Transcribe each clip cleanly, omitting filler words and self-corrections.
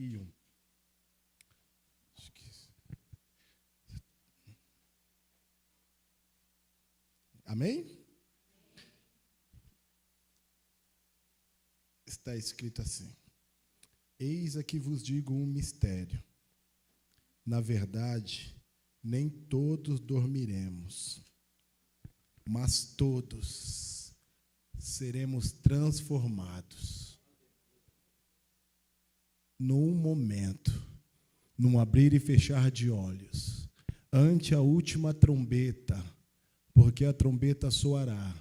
31. Amém? Está escrito assim: eis aqui vos digo um mistério. Na verdade, nem todos dormiremos, mas todos seremos transformados. Num momento, num abrir e fechar de olhos, ante a última trombeta, porque a trombeta soará,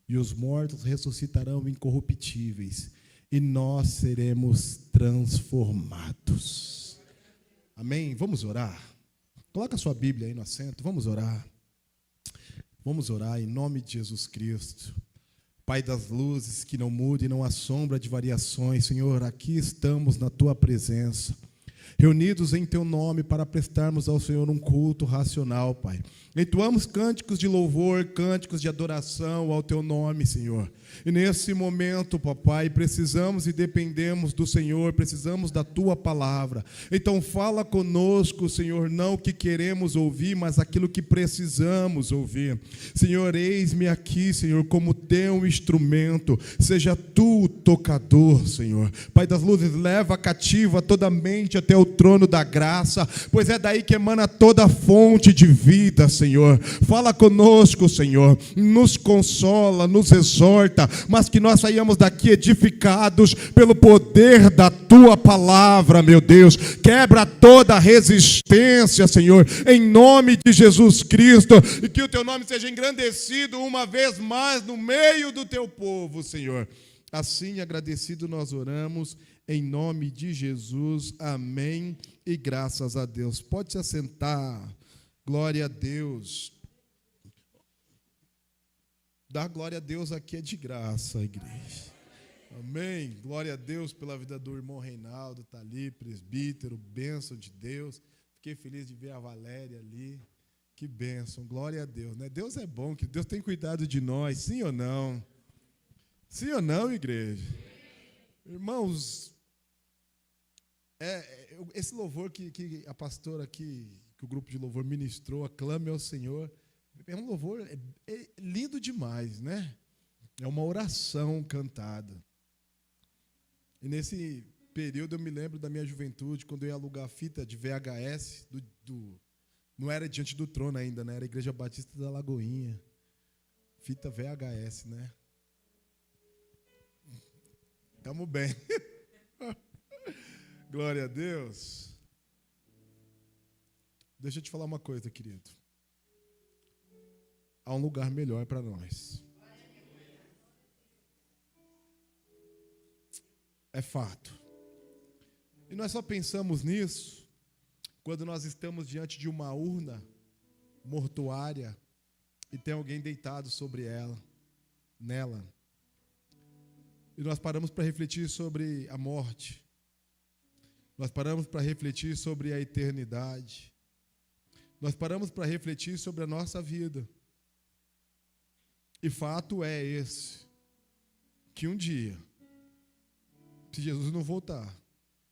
e os mortos ressuscitarão incorruptíveis, e nós seremos transformados. Amém? Vamos orar? Coloca a sua Bíblia aí no assento, vamos orar. Vamos orar em nome de Jesus Cristo. Pai das luzes, que não muda e não há sombra de variações, Senhor, aqui estamos na Tua presença, reunidos em Teu nome para prestarmos ao Senhor um culto racional, Pai. Entoamos cânticos de louvor, cânticos de adoração ao Teu nome, Senhor. E nesse momento, papai, precisamos e dependemos do Senhor, precisamos da Tua palavra. Então fala conosco, Senhor, não o que queremos ouvir, mas aquilo que precisamos ouvir. Senhor, eis-me aqui, Senhor, como Teu instrumento. Seja Tu o tocador, Senhor. Pai das luzes, leva cativa toda a mente até o trono da graça, pois é daí que emana toda a fonte de vida, Senhor. Fala conosco, Senhor, nos consola, nos exorta, mas que nós saiamos daqui edificados pelo poder da Tua palavra, meu Deus. Quebra toda resistência, Senhor, em nome de Jesus Cristo, e que o Teu nome seja engrandecido uma vez mais no meio do Teu povo, Senhor. Assim, agradecido, nós oramos em nome de Jesus, amém e graças a Deus. Pode se assentar, glória a Deus. Dar glória a Deus aqui é de graça, igreja. Amém. Glória a Deus pela vida do irmão Reinaldo, tá ali, presbítero, bênção de Deus. Fiquei feliz de ver a Valéria ali. Que bênção, glória a Deus, né? Deus é bom, que Deus tem cuidado de nós, sim ou não? Sim ou não, igreja? Irmãos, esse louvor que a pastora aqui, que o grupo de louvor ministrou, aclame ao Senhor, é um louvor lindo demais, né? É uma oração cantada. E nesse período eu me lembro da minha juventude, quando eu ia alugar fita de VHS, não era Diante do Trono ainda, né? Era a Igreja Batista da Lagoinha. Fita VHS, né? Estamos bem. Glória a Deus. Deixa eu te falar uma coisa, querido. Há um lugar melhor para nós. É fato. E nós só pensamos nisso quando nós estamos diante de uma urna mortuária e tem alguém deitado sobre nela. E nós paramos para refletir sobre a morte. Nós paramos para refletir sobre a eternidade. Nós paramos para refletir sobre a nossa vida. E fato é esse, que um dia, se Jesus não voltar,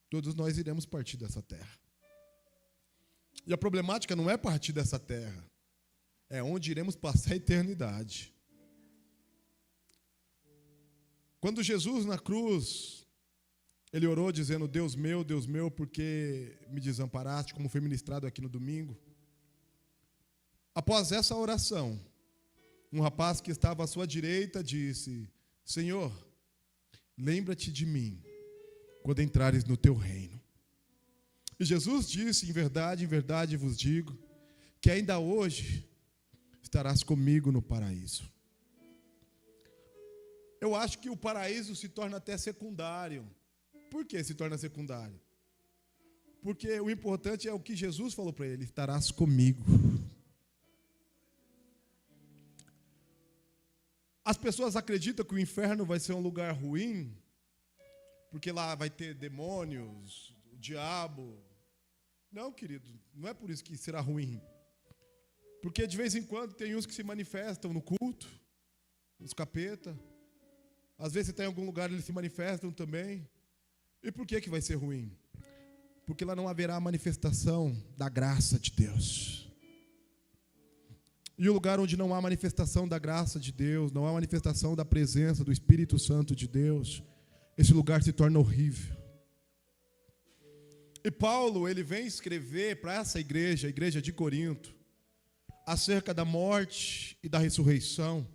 todos nós iremos partir dessa terra. E a problemática não é partir dessa terra, é onde iremos passar a eternidade. Quando Jesus na cruz, Ele orou dizendo, Deus meu, por que me desamparaste, como foi ministrado aqui no domingo. Após essa oração, um rapaz que estava à sua direita disse, Senhor, lembra-te de mim quando entrares no teu reino. E Jesus disse, em verdade vos digo, que ainda hoje estarás comigo no paraíso. Eu acho que o paraíso se torna até secundário. Por que se torna secundário? Porque o importante é o que Jesus falou para ele, estarás comigo. As pessoas acreditam que o inferno vai ser um lugar ruim, porque lá vai ter demônios, o diabo. Não, querido, não é por isso que será ruim. Porque de vez em quando tem uns que se manifestam no culto, os capeta. Às vezes você está em algum lugar, eles se manifestam também. E por que vai ser ruim? Porque lá não haverá manifestação da graça de Deus. E o lugar onde não há manifestação da graça de Deus, não há manifestação da presença do Espírito Santo de Deus, esse lugar se torna horrível. E Paulo, ele vem escrever para essa igreja, a igreja de Corinto, acerca da morte e da ressurreição.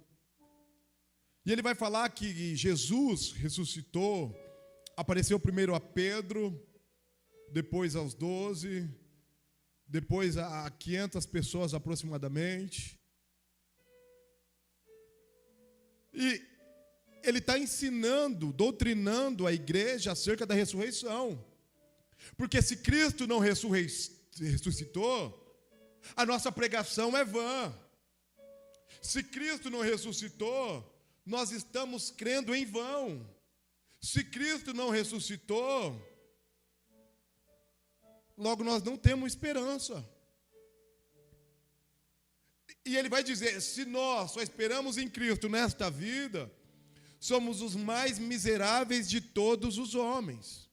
E ele vai falar que Jesus ressuscitou, apareceu primeiro a Pedro, depois aos 12, depois a 500 pessoas aproximadamente. E ele está ensinando, doutrinando a igreja acerca da ressurreição. Porque se Cristo não ressuscitou, a nossa pregação é vã. Se Cristo não ressuscitou, nós estamos crendo em vão. Se Cristo não ressuscitou, logo nós não temos esperança. E ele vai dizer, se nós só esperamos em Cristo nesta vida, somos os mais miseráveis de todos os homens.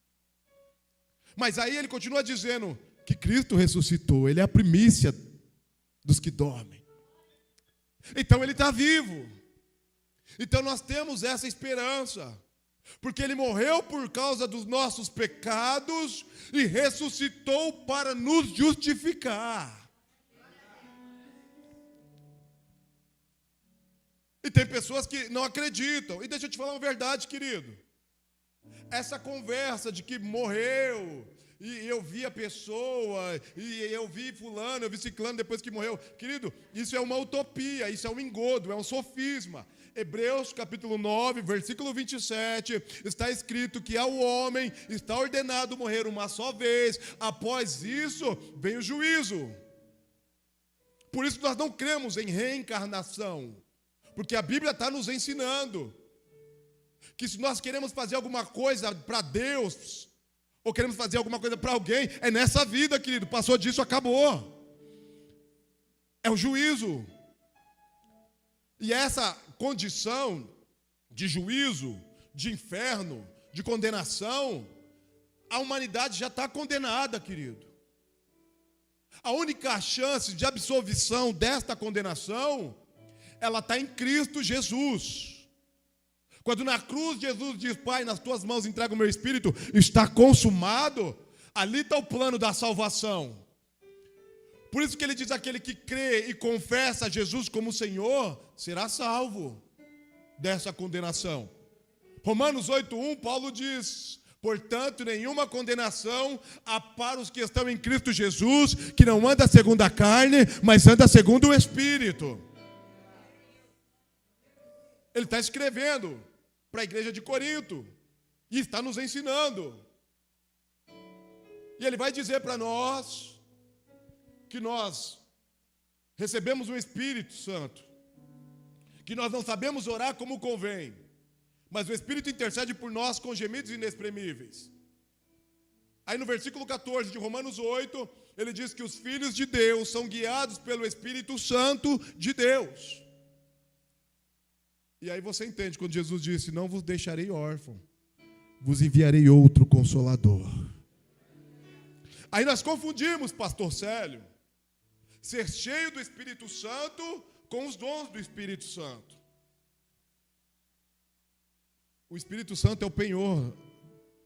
Mas aí ele continua dizendo que Cristo ressuscitou, ele é a primícia dos que dormem. Então ele está vivo. Então nós temos essa esperança, porque ele morreu por causa dos nossos pecados e ressuscitou para nos justificar. E tem pessoas que não acreditam. E deixa eu te falar uma verdade, querido. Essa conversa de que morreu, e eu vi a pessoa, e eu vi fulano, eu vi ciclano depois que morreu. Querido, isso é uma utopia, isso é um engodo, é um sofisma. Hebreus capítulo 9, versículo 27, está escrito que ao homem está ordenado morrer uma só vez, após isso vem o juízo. Por isso nós não cremos em reencarnação, porque a Bíblia está nos ensinando que se nós queremos fazer alguma coisa para Deus, ou queremos fazer alguma coisa para alguém, é nessa vida, querido, passou disso, acabou. É o juízo. E essa condição de juízo, de inferno, de condenação, a humanidade já está condenada, querido. A única chance de absolvição desta condenação, ela está em Cristo Jesus. Quando na cruz Jesus diz, Pai, nas tuas mãos entrego o meu espírito, está consumado, ali está o plano da salvação. Por isso que ele diz, aquele que crê e confessa Jesus como Senhor, será salvo dessa condenação. Romanos 8:1, Paulo diz, portanto, nenhuma condenação há para os que estão em Cristo Jesus, que não anda segundo a carne, mas anda segundo o Espírito. Ele está escrevendo para a igreja de Corinto, e está nos ensinando. E ele vai dizer para nós, que nós recebemos o Espírito Santo, que nós não sabemos orar como convém, mas o Espírito intercede por nós com gemidos inexprimíveis. Aí no versículo 14 de Romanos 8, ele diz que os filhos de Deus são guiados pelo Espírito Santo de Deus. E aí você entende quando Jesus disse, não vos deixarei órfão, vos enviarei outro Consolador. Aí nós confundimos, pastor Célio, ser cheio do Espírito Santo com os dons do Espírito Santo. O Espírito Santo é o penhor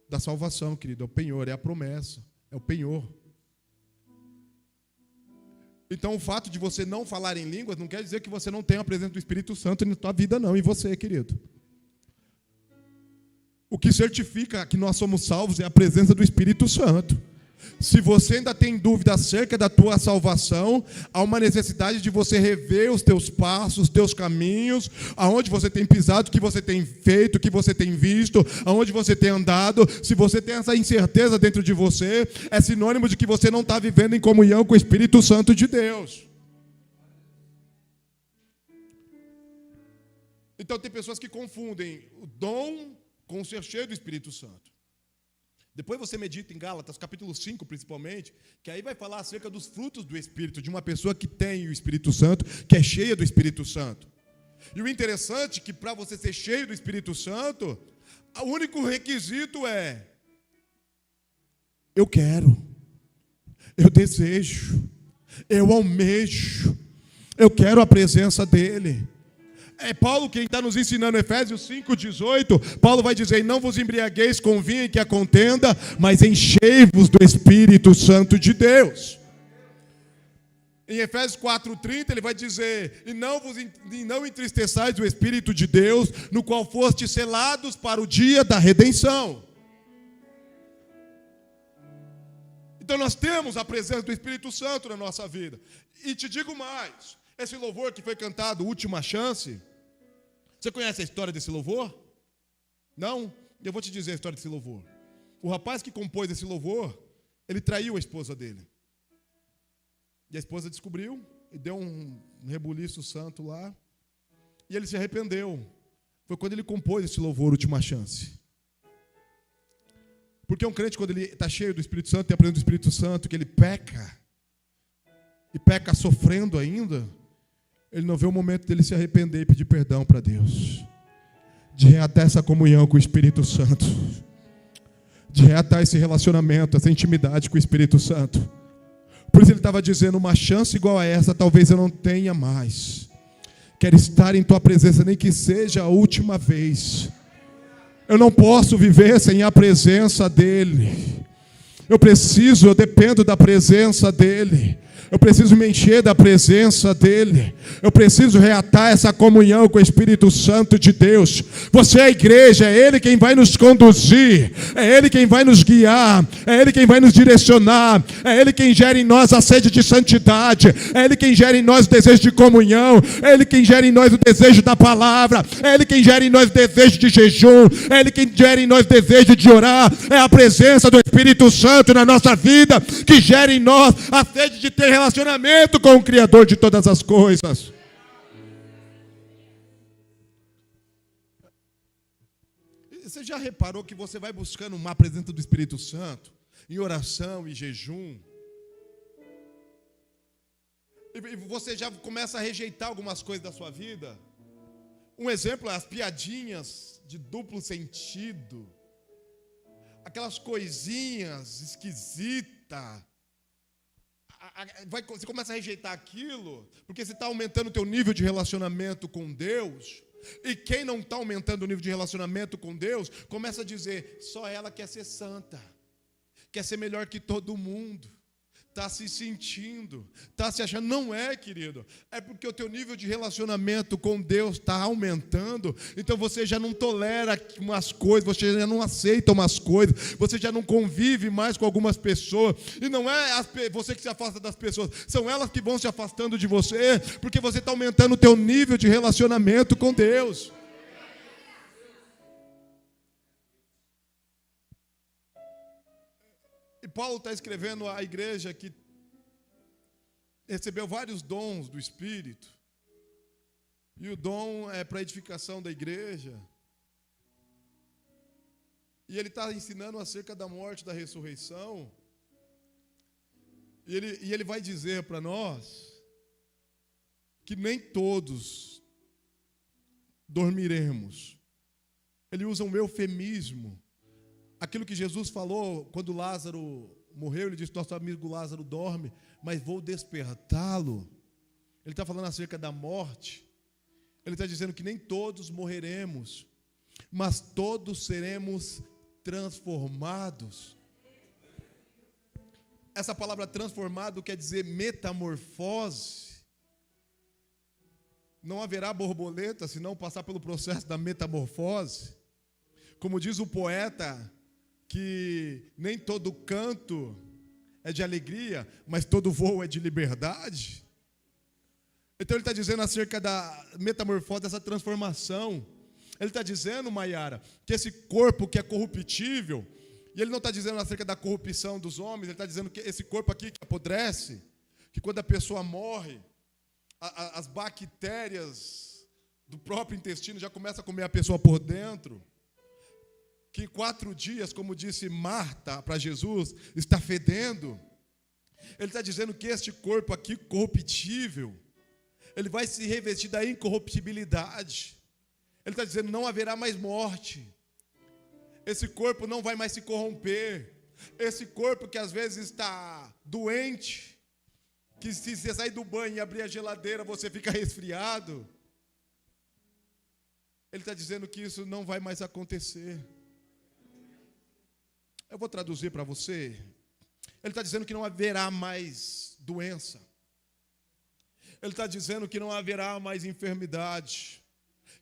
da salvação, querido, é o penhor, é a promessa, é o penhor. Então o fato de você não falar em línguas não quer dizer que você não tenha a presença do Espírito Santo na tua vida não, em você, querido. O que certifica que nós somos salvos é a presença do Espírito Santo. Se você ainda tem dúvida acerca da tua salvação, há uma necessidade de você rever os teus passos, os teus caminhos, aonde você tem pisado, o que você tem feito, o que você tem visto, aonde você tem andado. Se você tem essa incerteza dentro de você, é sinônimo de que você não está vivendo em comunhão com o Espírito Santo de Deus. Então tem pessoas que confundem o dom com o ser cheio do Espírito Santo. Depois você medita em Gálatas, capítulo 5, principalmente, que aí vai falar acerca dos frutos do Espírito, de uma pessoa que tem o Espírito Santo, que é cheia do Espírito Santo. E o interessante é que para você ser cheio do Espírito Santo, o único requisito é Eu quero, eu desejo, eu almejo, eu quero a presença dEle. É Paulo quem está nos ensinando, Efésios 5,18, Paulo vai dizer, não vos embriagueis com vinho em que a contenda, mas enchei-vos do Espírito Santo de Deus. Em Efésios 4,30 ele vai dizer, e não entristeçais o Espírito de Deus, no qual fostes selados para o dia da redenção. Então nós temos a presença do Espírito Santo na nossa vida. E te digo mais, esse louvor que foi cantado, Última Chance, você conhece a história desse louvor? Não? Eu vou te dizer a história desse louvor. O rapaz que compôs esse louvor, ele traiu a esposa dele. E a esposa descobriu, e deu um rebuliço santo lá, e ele se arrependeu. Foi quando ele compôs esse louvor, Última Chance. Porque um crente, quando ele está cheio do Espírito Santo, tem a presença do Espírito Santo, que ele peca, e peca sofrendo ainda, ele não vê o momento dele se arrepender e pedir perdão para Deus, de reatar essa comunhão com o Espírito Santo, de reatar esse relacionamento, essa intimidade com o Espírito Santo. Por isso ele estava dizendo, uma chance igual a essa talvez eu não tenha mais. Quero estar em tua presença, nem que seja a última vez. Eu não posso viver sem a presença dEle. Eu dependo da presença dEle. Eu preciso me encher da presença dEle. Eu preciso reatar essa comunhão com o Espírito Santo de Deus. Você é a igreja, é Ele quem vai nos conduzir, é Ele quem vai nos guiar, é Ele quem vai nos direcionar, é Ele quem gera em nós a sede de santidade, é Ele quem gera em nós o desejo de comunhão, é Ele quem gera em nós o desejo da palavra, é Ele quem gera em nós o desejo de jejum, é Ele quem gera em nós o desejo de orar. É a presença do Espírito Santo na nossa vida que gera em nós a sede de ter relacionamento com o Criador de todas as coisas. Você já reparou que você vai buscando uma presença do Espírito Santo em oração e jejum? E você já começa a rejeitar algumas coisas da sua vida? Um exemplo é as piadinhas de duplo sentido, aquelas coisinhas esquisitas. Você começa a rejeitar aquilo, porque você está aumentando o teu nível de relacionamento com Deus. E quem não está aumentando o nível de relacionamento com Deus, começa a dizer, só ela quer ser santa, quer ser melhor que todo mundo, está se sentindo, está se achando. Não é, querido, é porque o teu nível de relacionamento com Deus está aumentando, então você já não tolera umas coisas, você já não aceita umas coisas, você já não convive mais com algumas pessoas, e não é você que se afasta das pessoas, são elas que vão se afastando de você, porque você está aumentando o teu nível de relacionamento com Deus. E Paulo está escrevendo à igreja que recebeu vários dons do Espírito. E o dom é para a edificação da igreja. E ele está ensinando acerca da morte e da ressurreição. E ele vai dizer para nós que nem todos dormiremos. Ele usa um eufemismo. Aquilo que Jesus falou quando Lázaro morreu, ele disse, nosso amigo Lázaro dorme, mas vou despertá-lo. Ele está falando acerca da morte. Ele está dizendo que nem todos morreremos, mas todos seremos transformados. Essa palavra transformado quer dizer metamorfose. Não haverá borboleta se não passar pelo processo da metamorfose. Como diz o poeta, que nem todo canto é de alegria, mas todo voo é de liberdade. Então ele está dizendo acerca da metamorfose, dessa transformação. Ele está dizendo, Maiara, que esse corpo que é corruptível, e ele não está dizendo acerca da corrupção dos homens, ele está dizendo que esse corpo aqui que apodrece, que quando a pessoa morre, as bactérias do próprio intestino já começam a comer a pessoa por dentro, que em 4 dias, como disse Marta para Jesus, está fedendo. Ele está dizendo que este corpo aqui corruptível, ele vai se revestir da incorruptibilidade. Ele está dizendo, não haverá mais morte. Esse corpo não vai mais se corromper. Esse corpo que às vezes está doente, que se você sair do banho e abrir a geladeira, você fica resfriado. Ele está dizendo que isso não vai mais acontecer. Eu vou traduzir para você. Ele está dizendo que não haverá mais doença. Ele está dizendo que não haverá mais enfermidade,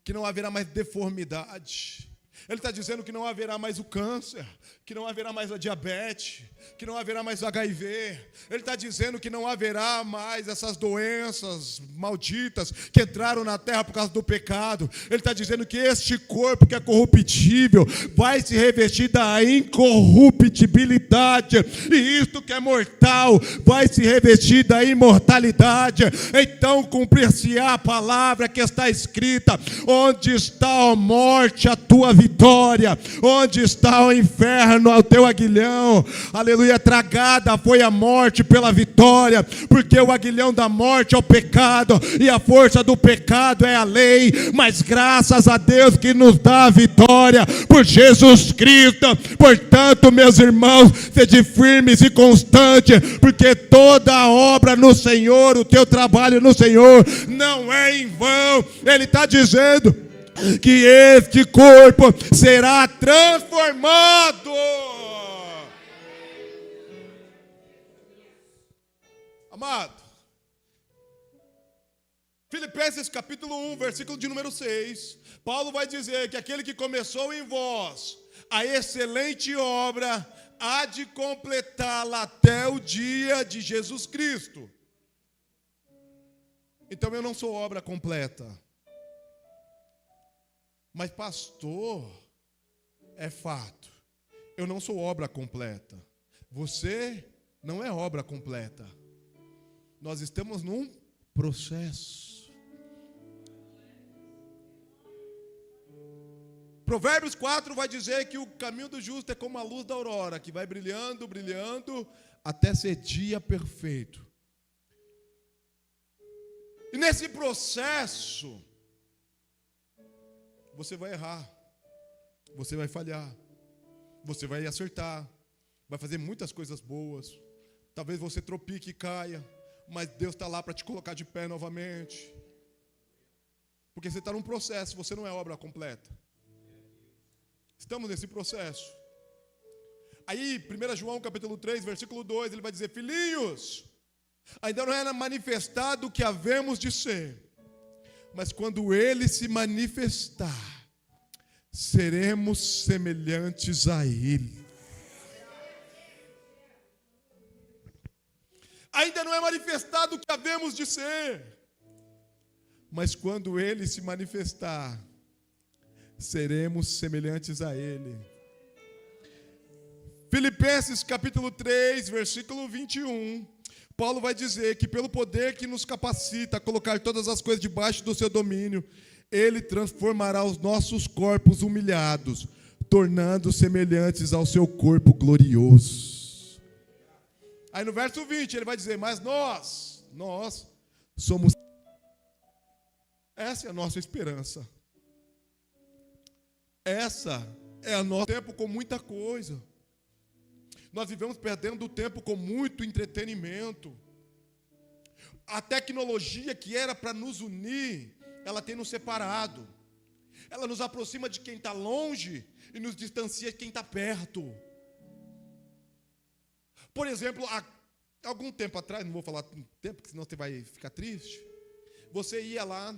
que não haverá mais deformidade. Ele está dizendo que não haverá mais o câncer, que não haverá mais a diabetes, que não haverá mais o HIV. Ele está dizendo que não haverá mais essas doenças malditas que entraram na terra por causa do pecado. Ele está dizendo que este corpo que é corruptível vai se revestir da incorruptibilidade, e isto que é mortal vai se revestir da imortalidade. Então cumprir-se-á a palavra que está escrita: onde está a morte, a tua vitória? Onde está o inferno, o teu aguilhão? Aleluia, tragada foi a morte pela vitória, porque o aguilhão da morte é o pecado, e a força do pecado é a lei, mas graças a Deus que nos dá a vitória por Jesus Cristo. Portanto, meus irmãos, sede firmes e constantes, porque toda a obra no Senhor, o teu trabalho no Senhor não é em vão. Ele está dizendo que este corpo será transformado. Amado, Filipenses capítulo 1, versículo de número 6, Paulo vai dizer que aquele que começou em vós a excelente obra há de completá-la até o dia de Jesus Cristo. Então eu não sou obra completa. Mas pastor, é fato, eu não sou obra completa. Você não é obra completa. Nós estamos num processo. Provérbios 4 vai dizer que o caminho do justo é como a luz da aurora, que vai brilhando, brilhando, até ser dia perfeito. E nesse processo, você vai errar, você vai falhar, você vai acertar, vai fazer muitas coisas boas. Talvez você tropique e caia, mas Deus está lá para te colocar de pé novamente. Porque você está num processo, você não é obra completa. Estamos nesse processo. Aí, 1 João capítulo 3, versículo 2, ele vai dizer: filhinhos, ainda não é manifestado o que havemos de ser, mas quando ele se manifestar, seremos semelhantes a ele. Ainda não é manifestado o que havemos de ser, mas quando ele se manifestar, seremos semelhantes a ele. Filipenses capítulo 3, versículo 21, Paulo vai dizer que pelo poder que nos capacita a colocar todas as coisas debaixo do seu domínio, ele transformará os nossos corpos humilhados, tornando semelhantes ao seu corpo glorioso. Aí no verso 20 ele vai dizer: mas nós somos. Essa é a nossa esperança. Essa é o nosso tempo com muita coisa. Nós vivemos perdendo o tempo com muito entretenimento. A tecnologia que era para nos unir, ela tem nos separado. Ela nos aproxima de quem está longe e nos distancia de quem está perto. Por exemplo, há algum tempo atrás, não vou falar tempo, porque senão você vai ficar triste. Você ia lá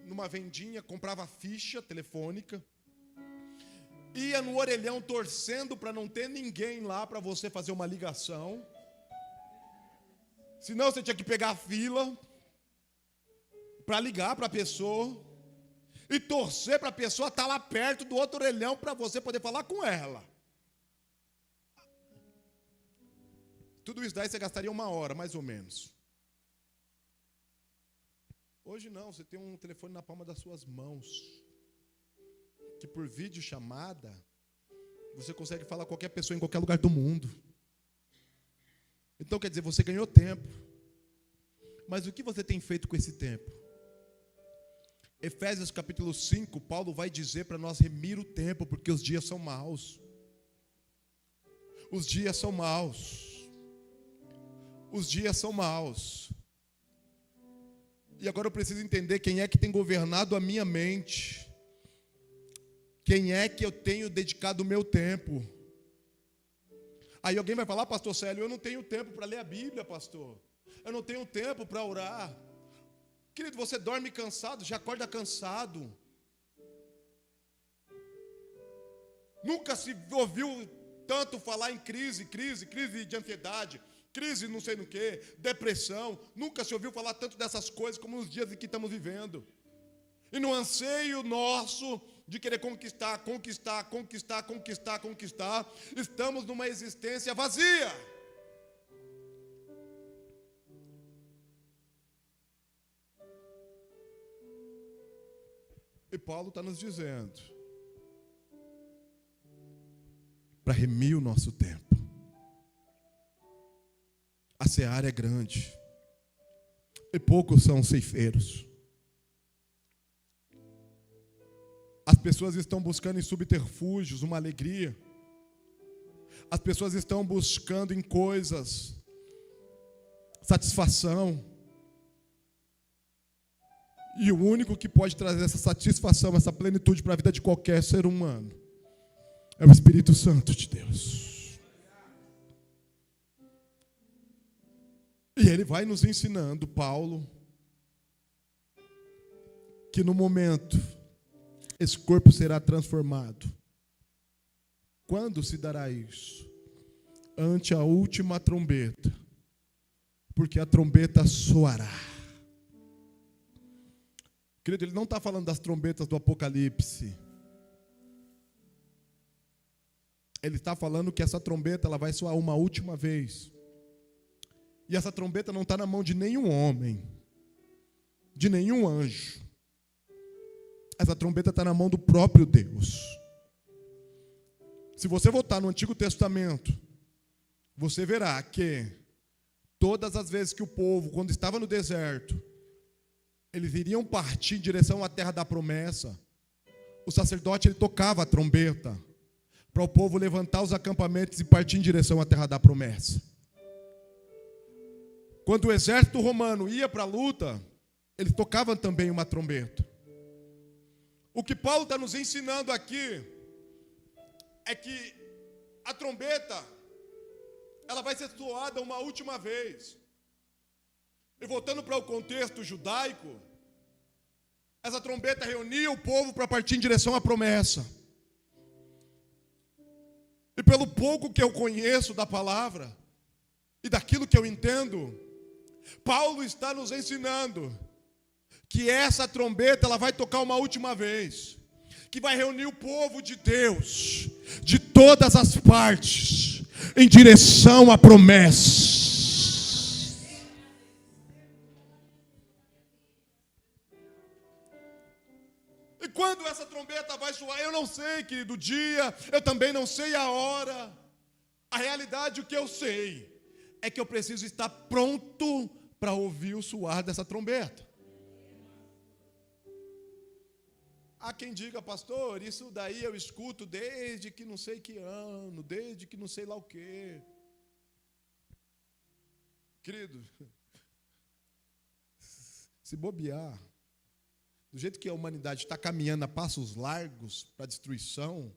numa vendinha, comprava ficha telefônica, ia no orelhão torcendo para não ter ninguém lá para você fazer uma ligação. Senão você tinha que pegar a fila para ligar para a pessoa e torcer para a pessoa estar lá perto do outro orelhão para você poder falar com ela. Tudo isso daí você gastaria 1 hora, mais ou menos. Hoje não, você tem um telefone na palma das suas mãos, que por videochamada, você consegue falar com qualquer pessoa em qualquer lugar do mundo. Então, quer dizer, você ganhou tempo. Mas o que você tem feito com esse tempo? Efésios capítulo 5, Paulo vai dizer para nós remir o tempo, porque os dias são maus. Os dias são maus. Os dias são maus. E agora eu preciso entender quem é que tem governado a minha mente. Quem é que eu tenho dedicado o meu tempo. Aí alguém vai falar, pastor Célio, eu não tenho tempo para ler a Bíblia, pastor. Eu não tenho tempo para orar. Querido, você dorme cansado, já acorda cansado. Nunca se ouviu tanto falar em crise de ansiedade, crise não sei no que, depressão. Nunca se ouviu falar tanto dessas coisas como nos dias em que estamos vivendo. E no anseio nosso de querer conquistar, estamos numa existência vazia. E Paulo está nos dizendo, para remir o nosso tempo. A seara é grande, e poucos são os ceifeiros. As pessoas estão buscando em subterfúgios uma alegria. As pessoas estão buscando em coisas satisfação. E o único que pode trazer essa satisfação, essa plenitude para a vida de qualquer ser humano é o Espírito Santo de Deus. E ele vai nos ensinando, Paulo, que no momento esse corpo será transformado. Quando se dará isso? Ante a última trombeta, porque a trombeta soará. Querido, ele não está falando das trombetas do Apocalipse. Ele está falando que essa trombeta ela vai soar uma última vez. E essa trombeta não está na mão de nenhum homem, de nenhum anjo. Essa trombeta está na mão do próprio Deus. Se você voltar no Antigo Testamento, você verá que todas as vezes que o povo, quando estava no deserto, eles iriam partir em direção à terra da promessa, o sacerdote ele tocava a trombeta para o povo levantar os acampamentos e partir em direção à terra da promessa. Quando o exército romano ia para a luta, eles tocavam também uma trombeta. O que Paulo está nos ensinando aqui é que a trombeta ela vai ser soada uma última vez. E voltando para o contexto judaico, essa trombeta reunia o povo para partir em direção à promessa. E pelo pouco que eu conheço da palavra e daquilo que eu entendo, Paulo está nos ensinando que essa trombeta ela vai tocar uma última vez, que vai reunir o povo de Deus, de todas as partes, em direção à promessa. E quando essa trombeta vai soar, eu não sei, querido, o dia, eu também não sei a hora. A realidade, o que eu sei, é que eu preciso estar pronto para ouvir o soar dessa trombeta. Há quem diga, pastor, isso daí eu escuto desde que não sei que ano, desde que não sei lá o quê. Querido, se bobear, do jeito que a humanidade está caminhando a passos largos para a destruição,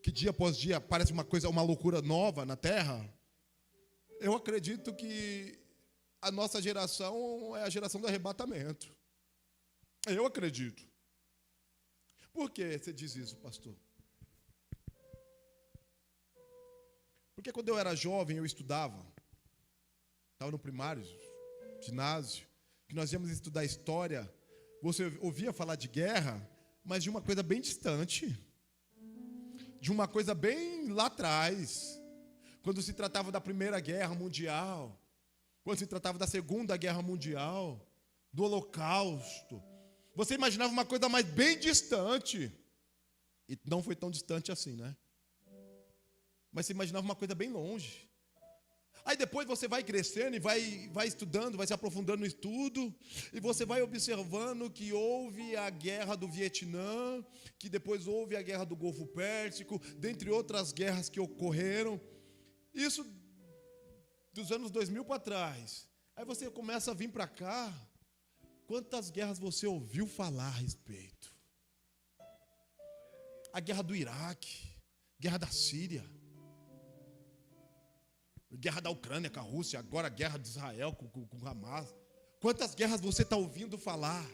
que dia após dia parece uma loucura nova na Terra, eu acredito que a nossa geração é a geração do arrebatamento. Eu acredito. Por que você diz isso, pastor? Porque quando eu era jovem, eu estudava. Estava no primário, ginásio, que nós íamos estudar história. Você ouvia falar de guerra, mas de uma coisa bem distante. De uma coisa bem lá atrás. Quando se tratava da Primeira Guerra Mundial. Quando se tratava da Segunda Guerra Mundial. Do Holocausto. Você imaginava uma coisa mais bem distante. E não foi tão distante assim, né? Mas você imaginava uma coisa bem longe. Aí Aí depois você vai crescendo e vai estudando, vai se aprofundando no estudo, e você vai observando que houve a guerra do Vietnã, que depois houve a guerra do Golfo Pérsico, dentre outras guerras que ocorreram. Isso dos anos 2000 para trás. Aí você começa a vir para cá, quantas guerras você ouviu falar a respeito? A guerra do Iraque, guerra da Síria, guerra da Ucrânia com a Rússia, agora a guerra de Israel com o Hamas. Quantas guerras você está ouvindo falar?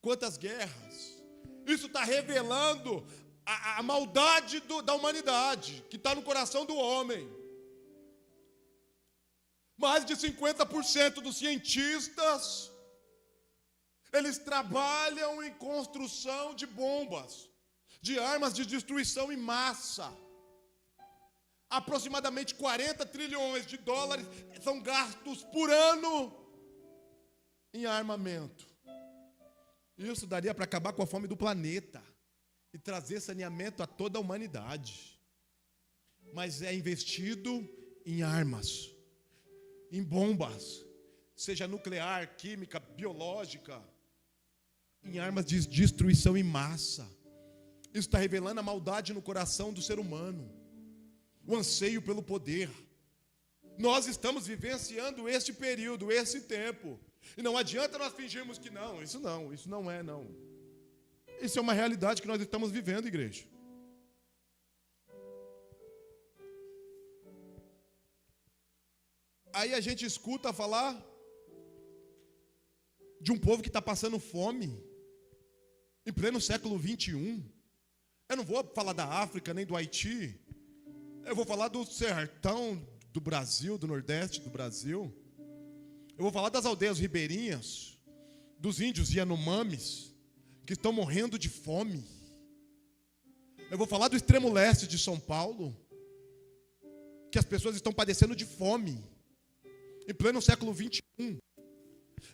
Quantas guerras? Isso está revelando a maldade da humanidade, que está no coração do homem. Mais de 50% dos cientistas, eles trabalham em construção de bombas, de armas de destruição em massa. Aproximadamente 40 trilhões de dólares são gastos por ano em armamento. Isso daria para acabar com a fome do planeta e trazer saneamento a toda a humanidade. Mas é investido em armas, em bombas, seja nuclear, química, biológica, em armas de destruição em massa. Isso está revelando a maldade no coração do ser humano, o anseio pelo poder. Nós estamos vivenciando este período, esse tempo, e não adianta nós fingirmos que não, isso não é. Isso é uma realidade que nós estamos vivendo, igreja. Aí a gente escuta falar de um povo que está passando fome, em pleno século 21. Eu não vou falar da África, nem do Haiti. Eu vou falar do sertão do Brasil, do Nordeste do Brasil. Eu vou falar das aldeias ribeirinhas, dos índios Yanomamis, que estão morrendo de fome. Eu vou falar do extremo leste de São Paulo, que as pessoas estão padecendo de fome, em pleno século 21.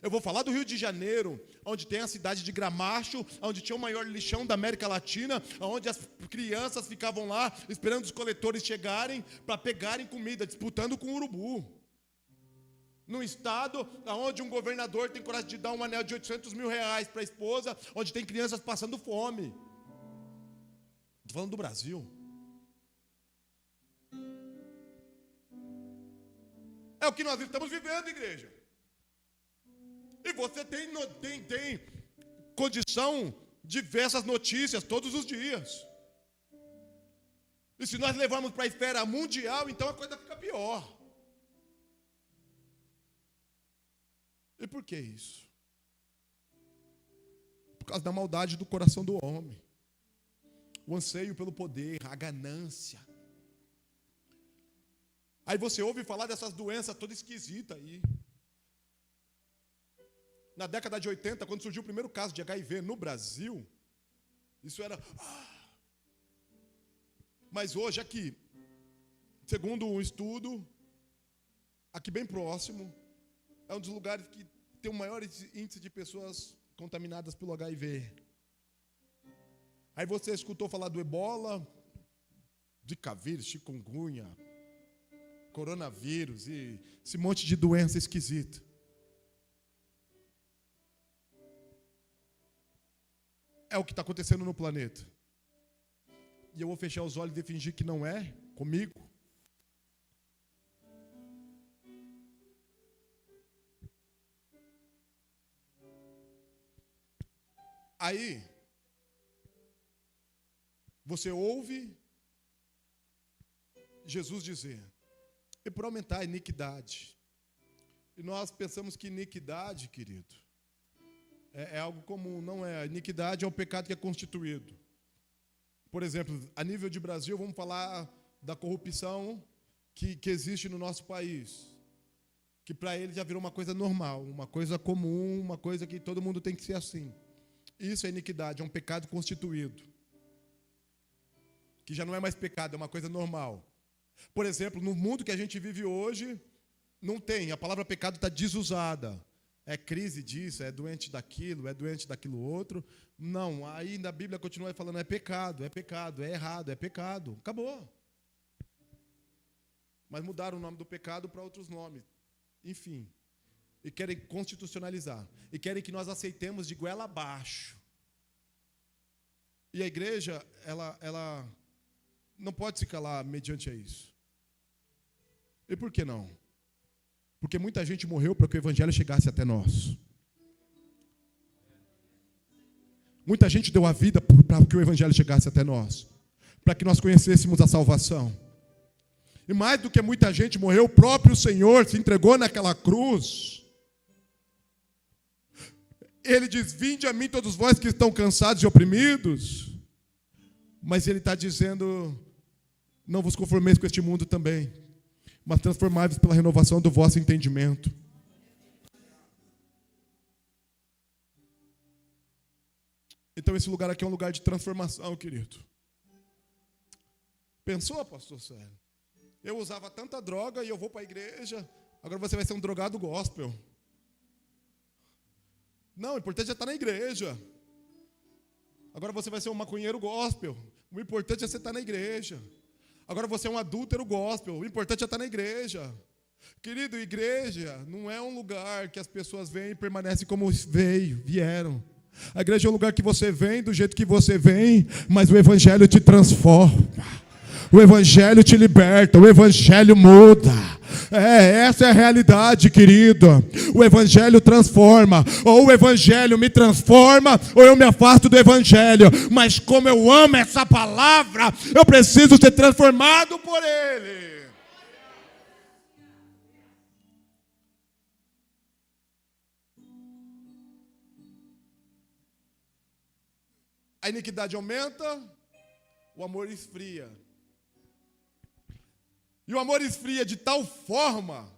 Eu vou falar do Rio de Janeiro, onde tem a cidade de Gramacho, onde tinha o maior lixão da América Latina, onde as crianças ficavam lá esperando os coletores chegarem para pegarem comida, disputando com o urubu. Num estado onde um governador tem coragem de dar um anel de R$800 mil para a esposa, onde tem crianças passando fome. Estou falando do Brasil. É o que nós estamos vivendo, igreja. E você tem condição de ver essas notícias todos os dias. E se nós levarmos para a esfera mundial, então a coisa fica pior. E por que isso? Por causa da maldade do coração do homem. O anseio pelo poder, a ganância. Aí você ouve falar dessas doenças todas esquisitas aí. Na década de 80, quando surgiu o primeiro caso de HIV no Brasil, isso era... Mas hoje aqui, segundo um estudo, aqui bem próximo, é um dos lugares que tem o maior índice de pessoas contaminadas pelo HIV. Aí você escutou falar do ebola, zika vírus, chikungunya, coronavírus e esse monte de doença esquisita. É o que está acontecendo no planeta. E eu vou fechar os olhos e fingir que não é comigo. Aí, você ouve Jesus dizer, e por aumentar a iniquidade. E nós pensamos que iniquidade, querido, é algo comum, não é. A iniquidade é um pecado que é constituído. Por exemplo, a nível de Brasil, vamos falar da corrupção que existe no nosso país. Que para ele já virou uma coisa normal, uma coisa comum, uma coisa que todo mundo tem que ser assim. Isso é iniquidade, é um pecado constituído. Que já não é mais pecado, é uma coisa normal. Por exemplo, no mundo que a gente vive hoje, não tem, a palavra pecado está desusada. É crise disso, é doente daquilo outro. Não, aí na Bíblia continua falando, é pecado, é errado, é pecado. Acabou. mas mudaram o nome do pecado para outros nomes. Enfim, e querem constitucionalizar, e querem que nós aceitemos de goela abaixo. E a igreja, ela não pode se calar mediante a isso. E por que não? Porque muita gente morreu para que o evangelho chegasse até nós. Muita gente deu a vida para que o evangelho chegasse até nós, para que nós conhecêssemos a salvação. E mais do que muita gente morreu, o próprio Senhor se entregou naquela cruz. Ele diz: vinde a mim todos vós que estão cansados e oprimidos. Mas ele está dizendo: não vos conformeis com este mundo também, mas transformai-vos pela renovação do vosso entendimento. Então esse lugar aqui é um lugar de transformação, querido. Pensou, pastor Sérgio? Eu usava tanta droga e eu vou para a igreja, agora você vai ser um drogado gospel. Não, o importante é estar na igreja. Agora você vai ser um maconheiro gospel. O importante é você estar na igreja. Agora você é um adúltero gospel. O importante é estar na igreja. Querido, igreja não é um lugar que as pessoas vêm e permanecem como vieram. A igreja é um lugar que você vem do jeito que você vem, mas o evangelho te transforma. O evangelho te liberta, o evangelho muda. Essa é a realidade, querido. O evangelho transforma. Ou o evangelho me transforma, ou eu me afasto do evangelho. Mas como eu amo essa palavra, eu preciso ser transformado por ele. A iniquidade aumenta, o amor esfria. E o amor esfria de tal forma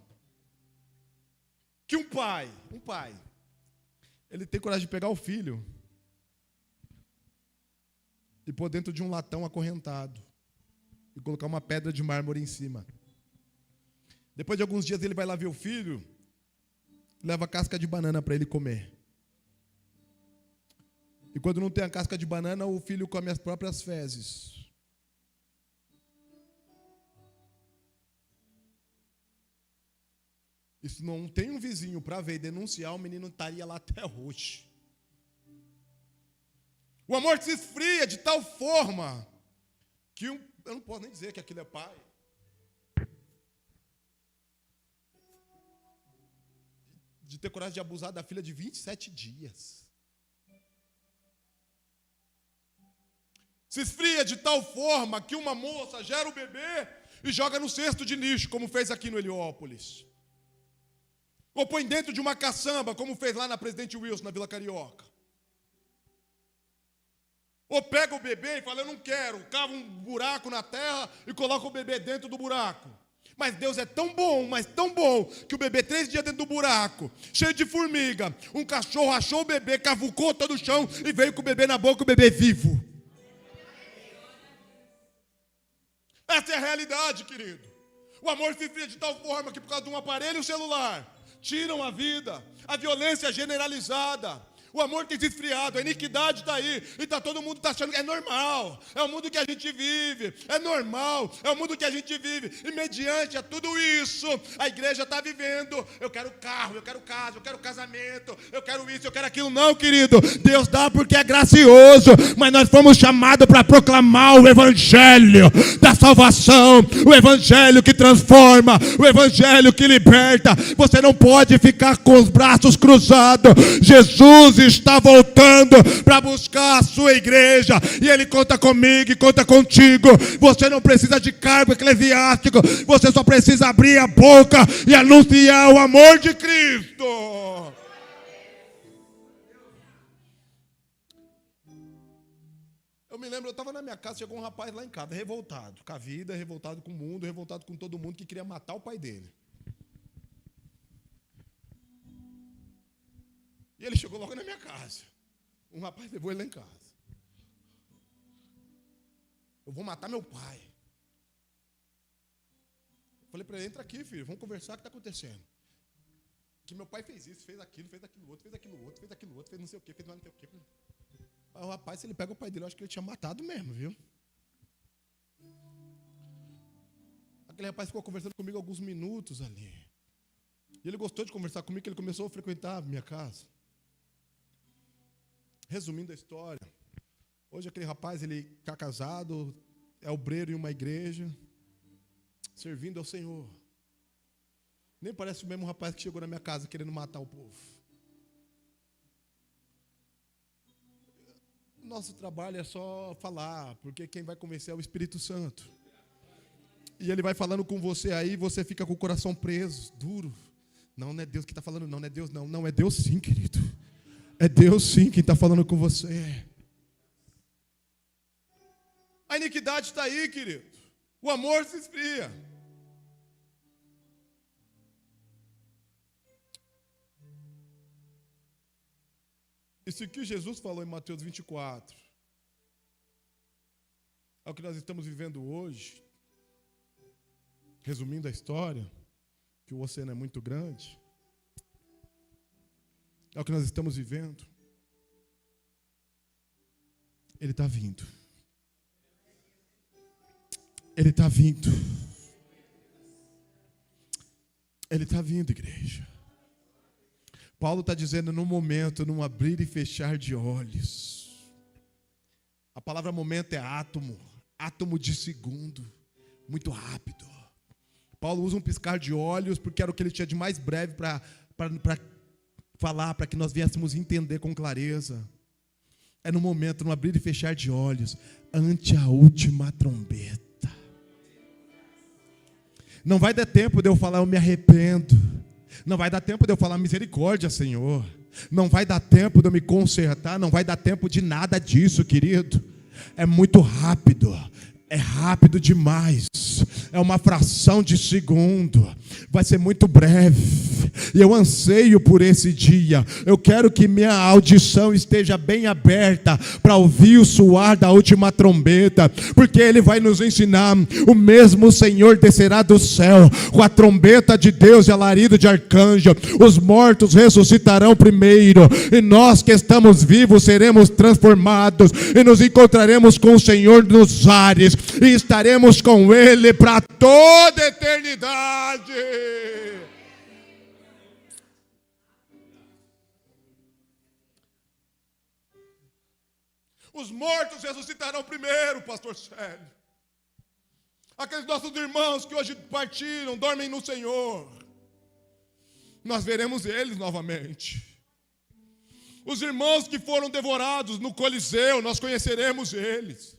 que um pai, ele tem coragem de pegar o filho e pôr dentro de um latão acorrentado e colocar uma pedra de mármore em cima. Depois de alguns dias ele vai lá ver o filho, leva casca de banana para ele comer. E quando não tem a casca de banana, o filho come as próprias fezes. E se não tem um vizinho para ver e denunciar, o menino estaria lá até hoje. O amor se esfria de tal forma que eu não posso nem dizer que aquilo é pai. De ter coragem de abusar da filha de 27 dias. Se esfria de tal forma que uma moça gera o bebê e joga no cesto de lixo, como fez aqui no Heliópolis. Ou põe dentro de uma caçamba, como fez lá na Presidente Wilson, na Vila Carioca. Ou pega o bebê e fala: eu não quero, cava um buraco na terra e coloca o bebê dentro do buraco. Mas Deus é tão bom, mas tão bom, que o bebê 3 dias dentro do buraco, cheio de formiga, um cachorro achou o bebê, cavucou todo o chão e veio com o bebê na boca, o bebê vivo. Essa é a realidade, querido. O amor se esfria de tal forma que por causa de um aparelho celular tiram a vida, a violência generalizada, o amor tem se esfriado, a iniquidade está aí, e todo mundo achando que é normal, é o mundo que a gente vive, é normal, é o mundo que a gente vive, e mediante a tudo isso, a igreja está vivendo: eu quero carro, eu quero casa, eu quero casamento, eu quero isso, eu quero aquilo. Não, querido, Deus dá porque é gracioso, mas nós fomos chamados para proclamar o evangelho da salvação, o evangelho que transforma, o evangelho que liberta. Você não pode ficar com os braços cruzados. Jesus está voltando para buscar a sua igreja, e Ele conta comigo e conta contigo. Você não precisa de cargo eclesiástico, você só precisa abrir a boca e anunciar o amor de Cristo. Eu me lembro, eu estava na minha casa, chegou um rapaz lá em casa, revoltado com a vida, revoltado com o mundo, revoltado com todo mundo, que queria matar o pai dele. E ele chegou logo na minha casa. Um rapaz levou ele lá em casa. Eu vou matar meu pai. Eu falei para ele: entra aqui, filho, vamos conversar, o que está acontecendo? Que meu pai fez isso, fez aquilo outro, fez aquilo outro, fez não sei o quê, fez não sei o quê. Aí o rapaz, se ele pega o pai dele, eu acho que ele tinha matado mesmo, viu? Aquele rapaz ficou conversando comigo alguns minutos ali. E ele gostou de conversar comigo, que ele começou a frequentar a minha casa. Resumindo a história, hoje aquele rapaz, ele está casado, é obreiro em uma igreja, servindo ao Senhor. Nem parece o mesmo rapaz que chegou na minha casa querendo matar o povo. Nosso trabalho é só falar, porque quem vai convencer é o Espírito Santo. E ele vai falando com você aí, você fica com o coração preso, duro. Não, não é Deus que está falando, não é Deus não. Não, é Deus sim, querido. É Deus sim quem está falando com você. A iniquidade está aí, querido. O amor se esfria. Isso que Jesus falou em Mateus 24 é o que nós estamos vivendo hoje. Resumindo a história, que o oceano é muito grande, é o que nós estamos vivendo. Ele está vindo. Ele está vindo. Ele está vindo, igreja. Paulo está dizendo num momento, num abrir e fechar de olhos. A palavra momento é átomo, átomo de segundo, muito rápido. Paulo usa um piscar de olhos porque era o que ele tinha de mais breve para falar, para que nós viéssemos entender com clareza. É no momento, no abrir e fechar de olhos, ante a última trombeta. Não vai dar tempo de eu falar, eu me arrependo. Não vai dar tempo de eu falar, misericórdia, Senhor. Não vai dar tempo de eu me consertar. Não vai dar tempo de nada disso, querido. É muito rápido. É rápido demais. É uma fração de segundo. Vai ser muito breve. E eu anseio por esse dia. Eu quero que minha audição esteja bem aberta para ouvir o soar da última trombeta, porque Ele vai nos ensinar. O mesmo Senhor descerá do céu com a trombeta de Deus e alarido de arcanjo. Os mortos ressuscitarão primeiro, e nós que estamos vivos seremos transformados e nos encontraremos com o Senhor nos ares e estaremos com Ele para toda a eternidade. Os mortos ressuscitarão primeiro, pastor Célio. Aqueles nossos irmãos que hoje partiram, dormem no Senhor. Nós veremos eles novamente. Os irmãos que foram devorados no Coliseu, nós conheceremos eles.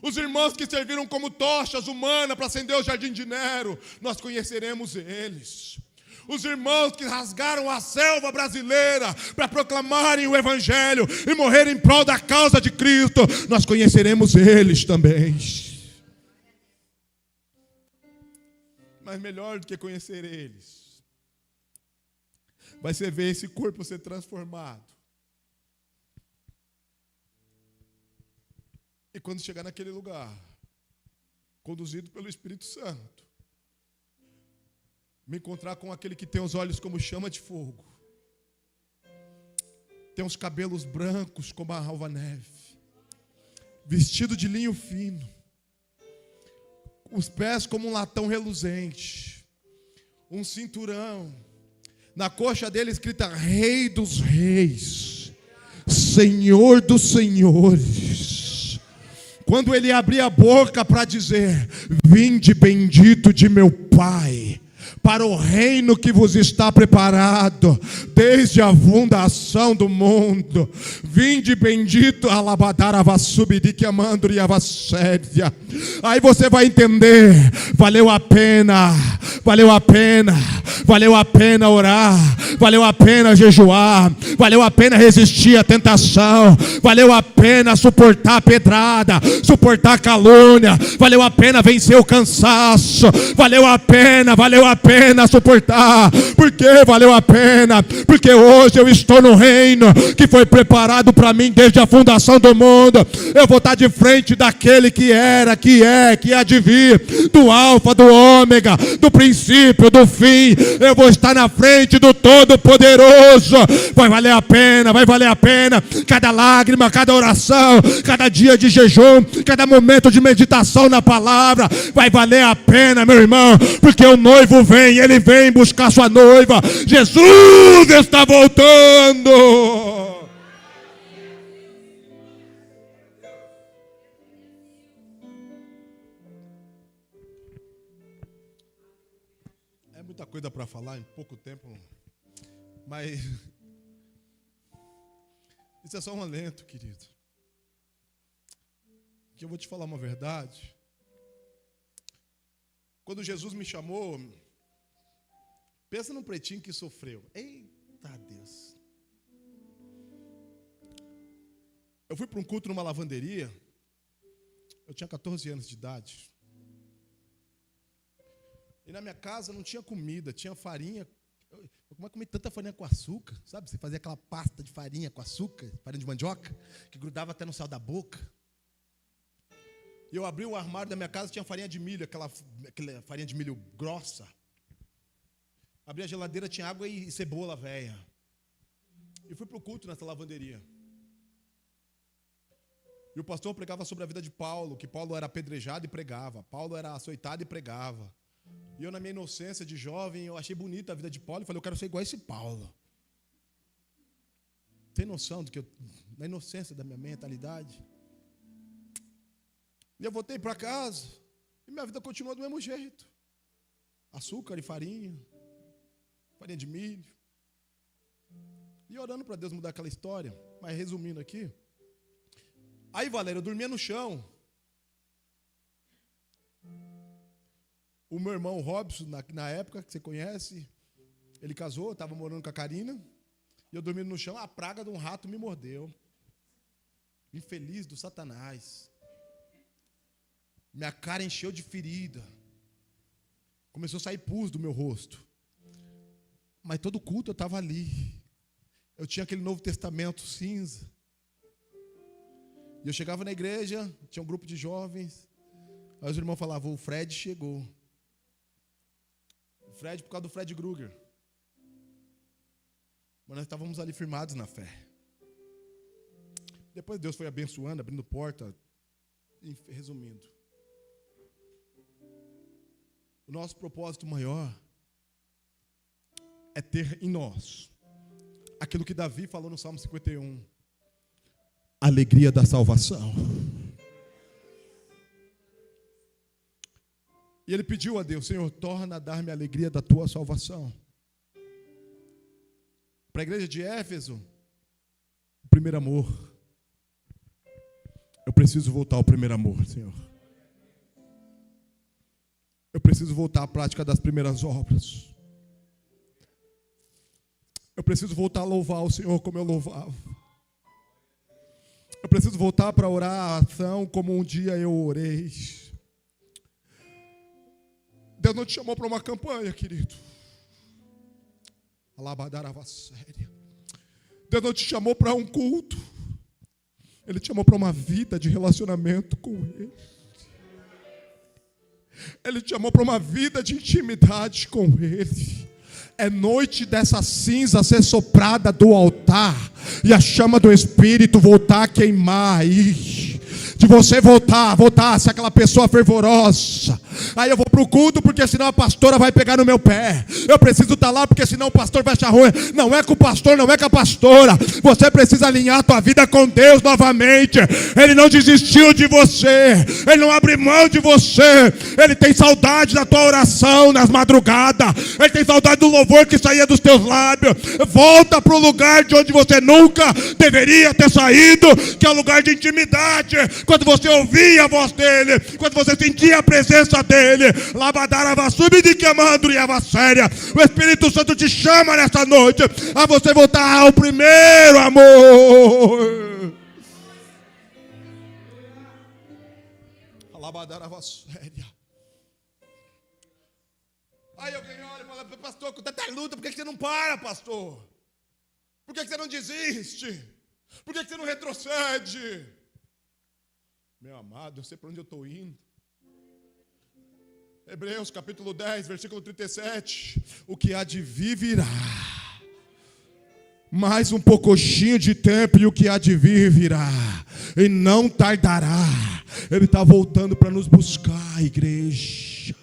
Os irmãos que serviram como tochas humanas para acender o jardim de Nero, nós conheceremos eles. Os irmãos que rasgaram a selva brasileira para proclamarem o Evangelho e morrerem em prol da causa de Cristo, nós conheceremos eles também. Mas melhor do que conhecer eles, vai ser ver esse corpo ser transformado. E quando chegar naquele lugar, conduzido pelo Espírito Santo, me encontrar com aquele que tem os olhos como chama de fogo, tem os cabelos brancos como a alva neve, vestido de linho fino, os pés como um latão reluzente, um cinturão, na coxa dele escrita Rei dos Reis, Senhor dos Senhores. Quando ele abria a boca para dizer, vinde bendito de meu Pai, para o reino que vos está preparado desde a fundação do mundo. Vinde bendito, alabadaravasubidi amandriavasséria. Aí você vai entender, valeu a pena, valeu a pena, valeu a pena orar, valeu a pena jejuar, valeu a pena resistir à tentação, valeu a pena suportar a pedrada, suportar a calúnia, valeu a pena vencer o cansaço, valeu a pena suportar. Por que valeu a pena? Porque hoje eu estou no reino que foi preparado para mim desde a fundação do mundo. Eu vou estar de frente daquele que era, que é, que há de vir, do alfa, do ômega, do princípio, do fim. Eu vou estar na frente do Todo-Poderoso. Vai valer a pena, vai valer a pena. Cada lágrima, cada oração, cada dia de jejum, cada momento de meditação na palavra, vai valer a pena, meu irmão, porque o noivo vem, ele vem buscar sua noiva. Jesus está voltando. É muita coisa para falar em pouco tempo, mas isso é só um alento, querido. Que eu vou te falar uma verdade. Quando Jesus me chamou, pensa num pretinho que sofreu. Eita Deus. Eu fui para um culto numa lavanderia. Eu tinha 14 anos de idade. E na minha casa não tinha comida, tinha farinha. Como é que comer tanta farinha com açúcar? Sabe, você fazia aquela pasta de farinha com açúcar, farinha de mandioca, que grudava até no céu da boca. E eu abri o armário da minha casa, tinha farinha de milho, aquela farinha de milho grossa. Abri a geladeira, tinha água e cebola velha. E fui para o culto nessa lavanderia. E o pastor pregava sobre a vida de Paulo, que Paulo era apedrejado e pregava. Paulo era açoitado e pregava. E eu, na minha inocência de jovem, eu achei bonita a vida de Paulo e falei, eu quero ser igual a esse Paulo. Tem noção do que da inocência da minha mentalidade? E eu voltei para casa e minha vida continuou do mesmo jeito. Açúcar e farinha, farinha de milho. E orando para Deus mudar aquela história, mas resumindo aqui. Aí, Valéria, eu dormia no chão. O meu irmão Robson, na época, que você conhece, ele casou, eu estava morando com a Karina, e eu dormindo no chão, a praga de um rato me mordeu. Infeliz do Satanás. Minha cara encheu de ferida. Começou a sair pus do meu rosto. Mas todo culto eu estava ali. Eu tinha aquele Novo Testamento cinza. E eu chegava na igreja, tinha um grupo de jovens. Aí os irmãos falavam, o Fred chegou. O Fred, por causa do Fred Krueger. Mas nós estávamos ali firmados na fé. Depois Deus foi abençoando, abrindo porta. Resumindo. O nosso propósito maior é ter em nós aquilo que Davi falou no Salmo 51. A alegria da salvação. E ele pediu a Deus, Senhor, torna a dar-me a alegria da tua salvação. Para a igreja de Éfeso, o primeiro amor. Eu preciso voltar ao primeiro amor, Senhor. Eu preciso voltar à prática das primeiras obras. Eu preciso voltar a louvar o Senhor como eu louvava. Eu preciso voltar para orar a ação como um dia eu orei. Deus não te chamou para uma campanha, querido. Alabadarava séria. Deus não te chamou para um culto. Ele te chamou para uma vida de relacionamento com Ele. Ele te chamou para uma vida de intimidade com Ele. É noite dessa cinza ser soprada do altar e a chama do Espírito voltar a queimar aí. De você voltar a ser aquela pessoa fervorosa. Aí eu vou para o culto porque senão a pastora vai pegar no meu pé. Eu preciso estar lá porque senão o pastor vai achar ruim. Não é com o pastor, não é com a pastora. Você precisa alinhar a tua vida com Deus novamente. Ele não desistiu de você. Ele não abre mão de você. Ele tem saudade da tua oração nas madrugadas. Ele tem saudade do louvor que saía dos teus lábios. Volta para o lugar de onde você nunca deveria ter saído, que é o lugar de intimidade. Quando você ouvia a voz dele, quando você sentia a presença dele, o Espírito Santo te chama nessa noite a você voltar ao primeiro amor. Aí alguém olha e fala, pastor, com tanta luta, por que você não para, pastor? Por que você não desiste? Por que você não retrocede? Meu amado, eu sei para onde eu estou indo. Hebreus capítulo 10, versículo 37. O que há de vir virá. Mais um pouquinho de tempo e o que há de vir virá. E não tardará. Ele está voltando para nos buscar, igreja.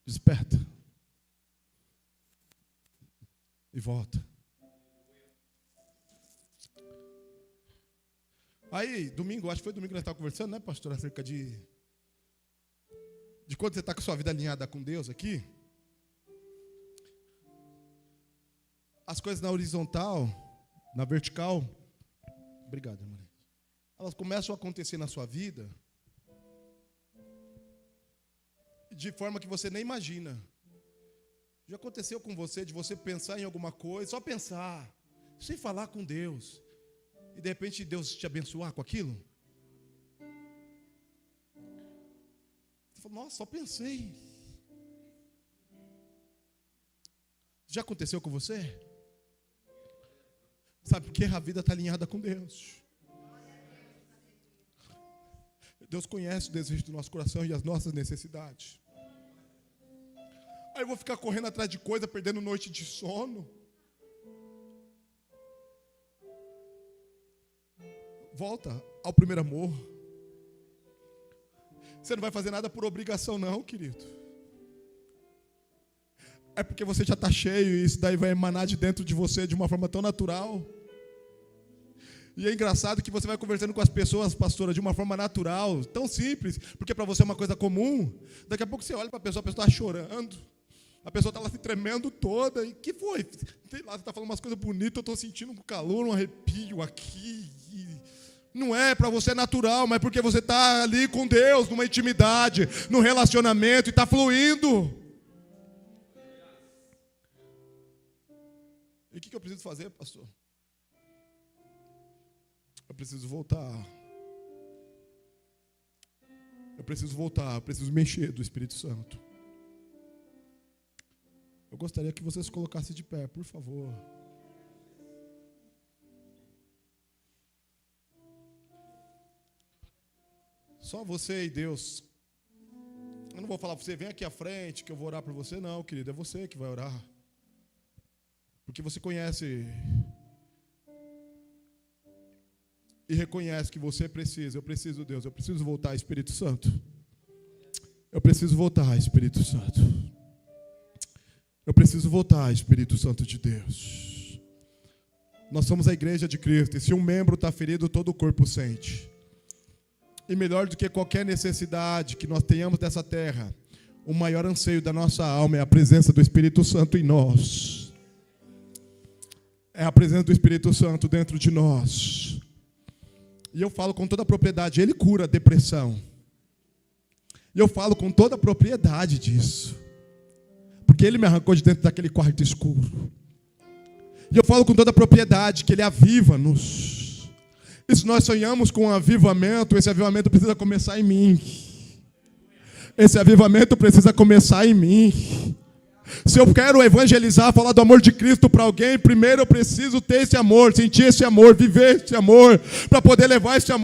Desperta. E volta. Aí, domingo, acho que foi domingo que nós estávamos conversando, né, pastor? Acerca de quando você está com a sua vida alinhada com Deus aqui. As coisas na horizontal, na vertical. Obrigado, irmã. Elas começam a acontecer na sua vida de forma que você nem imagina. Já aconteceu com você de você pensar em alguma coisa, só pensar, sem falar com Deus. E de repente Deus te abençoar com aquilo? Você fala, nossa, só pensei. Já aconteceu com você? Sabe por quê? A vida está alinhada com Deus. Deus conhece o desejo do nosso coração e as nossas necessidades. Aí eu vou ficar correndo atrás de coisa, perdendo noite de sono. Volta ao primeiro amor. Você não vai fazer nada por obrigação não, querido. É porque você já está cheio e isso daí vai emanar de dentro de você de uma forma tão natural. E é engraçado que você vai conversando com as pessoas, pastora, de uma forma natural, tão simples, porque para você é uma coisa comum. Daqui a pouco você olha para a pessoa está chorando. A pessoa está lá se tremendo toda. E que foi? Sei lá, você está falando umas coisas bonitas, eu estou sentindo um calor, um arrepio aqui. Não é para você natural, mas porque você está ali com Deus, numa intimidade, num relacionamento e está fluindo. E o que eu preciso fazer, pastor? Eu preciso voltar. Eu preciso me encher do Espírito Santo. Eu gostaria que vocês colocassem de pé, por favor. Só você e Deus. Eu não vou falar para você, vem aqui à frente que eu vou orar por você. Não, querido, é você que vai orar. Porque você conhece e reconhece que você precisa. Eu preciso, Deus, eu preciso voltar, Espírito Santo. Eu preciso voltar, Espírito Santo. Eu preciso voltar, Espírito Santo de Deus. Nós somos a igreja de Cristo. E se um membro está ferido, todo o corpo sente. E melhor do que qualquer necessidade que nós tenhamos dessa terra, o maior anseio da nossa alma é a presença do Espírito Santo em nós. É a presença do Espírito Santo dentro de nós. E eu falo com toda a propriedade, Ele cura a depressão. E eu falo com toda a propriedade disso. Porque Ele me arrancou de dentro daquele quarto escuro. E eu falo com toda a propriedade que Ele aviva-nos. E se nós sonhamos com um avivamento, esse avivamento precisa começar em mim. Esse avivamento precisa começar em mim. Se eu quero evangelizar, falar do amor de Cristo para alguém, primeiro eu preciso ter esse amor, sentir esse amor, viver esse amor, para poder levar esse amor